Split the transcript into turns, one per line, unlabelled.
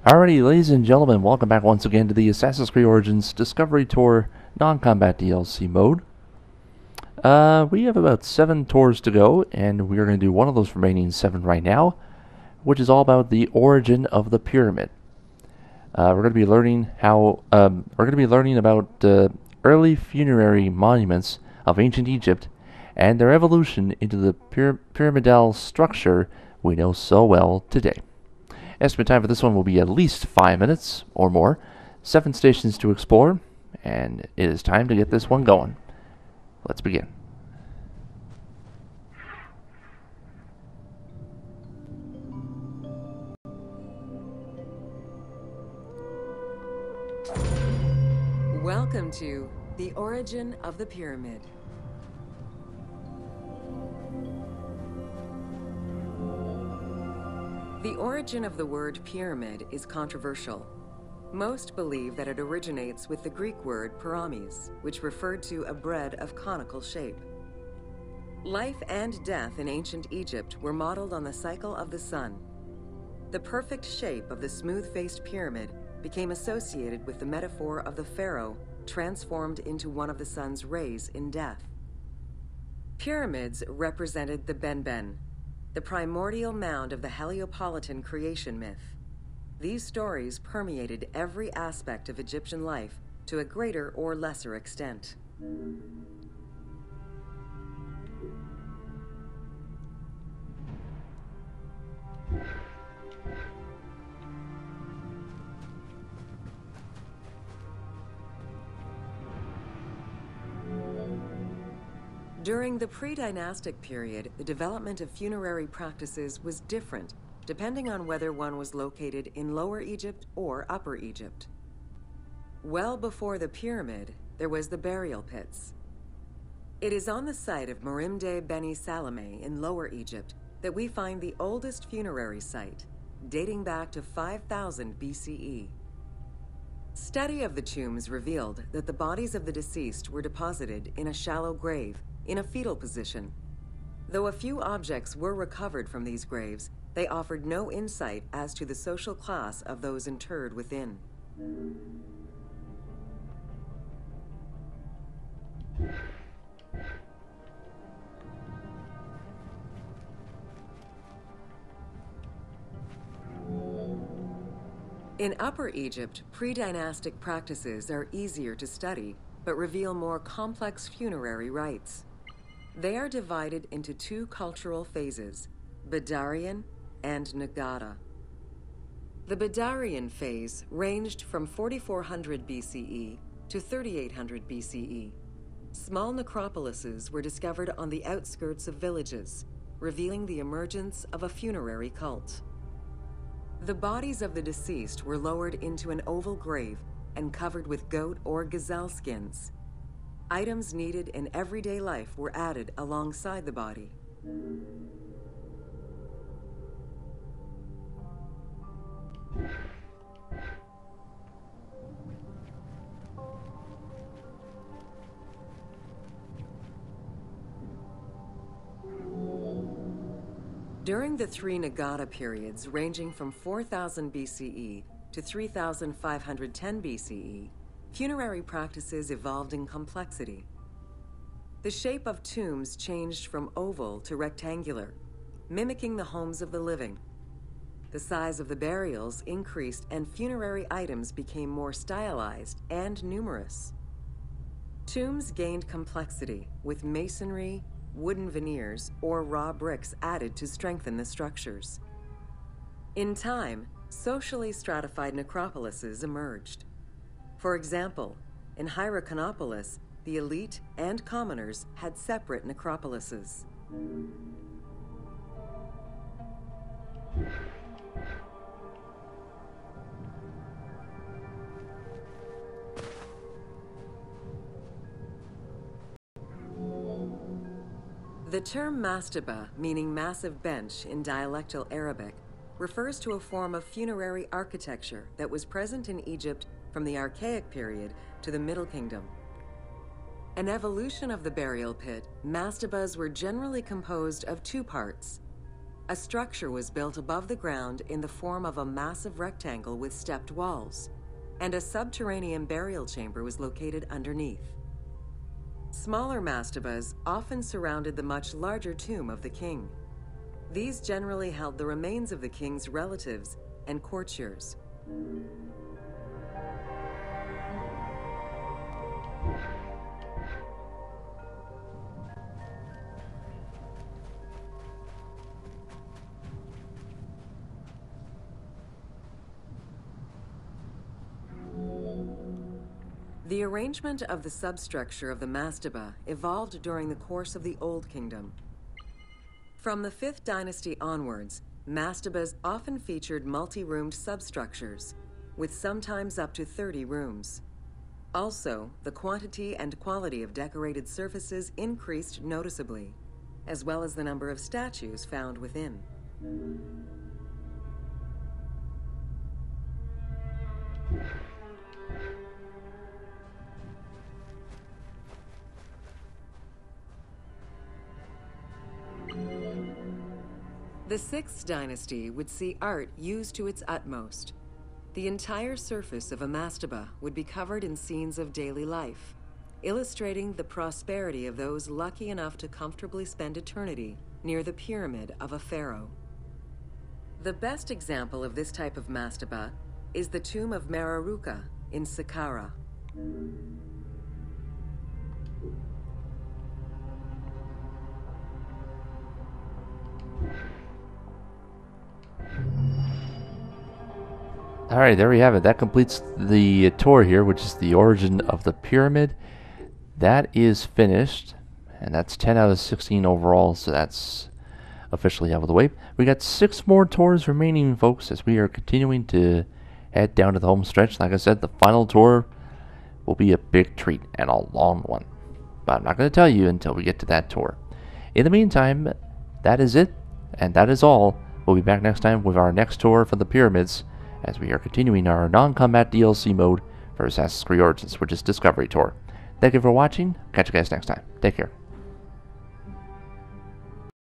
Alrighty, ladies and gentlemen, welcome back once again to the Assassin's Creed Origins Discovery Tour non-combat DLC mode. We have about 7 tours to go, and we are going to do one of those remaining 7 right now, which is all about the origin of the pyramid. We're going to be learning about early funerary monuments of ancient Egypt and their evolution into the pyramidal structure we know so well today. Estimate time for this one will be at least 5 minutes or more. 7 stations to explore, and it is time to get this one going. Let's begin.
Welcome to The Origin of the Pyramid. The origin of the word pyramid is controversial. Most believe that it originates with the Greek word pyramis, which referred to a bread of conical shape. Life and death in ancient Egypt were modeled on the cycle of the sun. The perfect shape of the smooth-faced pyramid became associated with the metaphor of the pharaoh transformed into one of the sun's rays in death. Pyramids represented the Benben, the primordial mound of the Heliopolitan creation myth. These stories permeated every aspect of Egyptian life to a greater or lesser extent. During the pre-dynastic period, the development of funerary practices was different, depending on whether one was located in Lower Egypt or Upper Egypt. Well before the pyramid, there was the burial pits. It is on the site of Merimde Beni Salame in Lower Egypt that we find the oldest funerary site, dating back to 5000 BCE. Study of the tombs revealed that the bodies of the deceased were deposited in a shallow grave, in a fetal position. Though a few objects were recovered from these graves, they offered no insight as to the social class of those interred within. In Upper Egypt, pre-dynastic practices are easier to study, but reveal more complex funerary rites. They are divided into 2 cultural phases, Badarian and Nagada. The Badarian phase ranged from 4400 BCE to 3800 BCE. Small necropolises were discovered on the outskirts of villages, revealing the emergence of a funerary cult. The bodies of the deceased were lowered into an oval grave and covered with goat or gazelle skins. Items needed in everyday life were added alongside the body. During the 3 Nagada periods ranging from 4000 BCE to 3510 BCE, funerary practices evolved in complexity. The shape of tombs changed from oval to rectangular, mimicking the homes of the living. The size of the burials increased and funerary items became more stylized and numerous. Tombs gained complexity, with masonry, wooden veneers, or raw bricks added to strengthen the structures. In time, socially stratified necropolises emerged. For example, in Hierakonpolis, the elite and commoners had separate necropolises. The term mastaba, meaning massive bench in dialectal Arabic, refers to a form of funerary architecture that was present in Egypt from the Archaic period to the Middle Kingdom. An evolution of the burial pit, mastabas were generally composed of 2 parts: A structure was built above the ground in the form of a massive rectangle with stepped walls, and a subterranean burial chamber was located underneath. Smaller mastabas often surrounded the much larger tomb of the king. These generally held the remains of the king's relatives and courtiers. The arrangement of the substructure of the mastaba evolved during the course of the Old Kingdom. From the 5th dynasty onwards, mastabas often featured multi-roomed substructures, with sometimes up to 30 rooms. Also, the quantity and quality of decorated surfaces increased noticeably, as well as the number of statues found within. The 6th dynasty would see art used to its utmost. The entire surface of a mastaba would be covered in scenes of daily life, illustrating the prosperity of those lucky enough to comfortably spend eternity near the pyramid of a pharaoh. The best example of this type of mastaba is the tomb of Meroruka in Saqqara.
Alright, there we have it. That completes the tour here, which is the origin of the pyramid. That is finished, and that's 10 out of 16 overall, so that's officially out of the way. We got 6 more tours remaining, folks, as we are continuing to head down to the home stretch. Like I said, the final tour will be a big treat and a long one, but I'm not going to tell you until we get to that tour. In the meantime, that is it, and that is all. We'll be back next time with our next tour for the pyramids, as we are continuing our non-combat DLC mode for Assassin's Creed Origins, which is Discovery Tour. Thank you for watching. Catch you guys next time. Take care.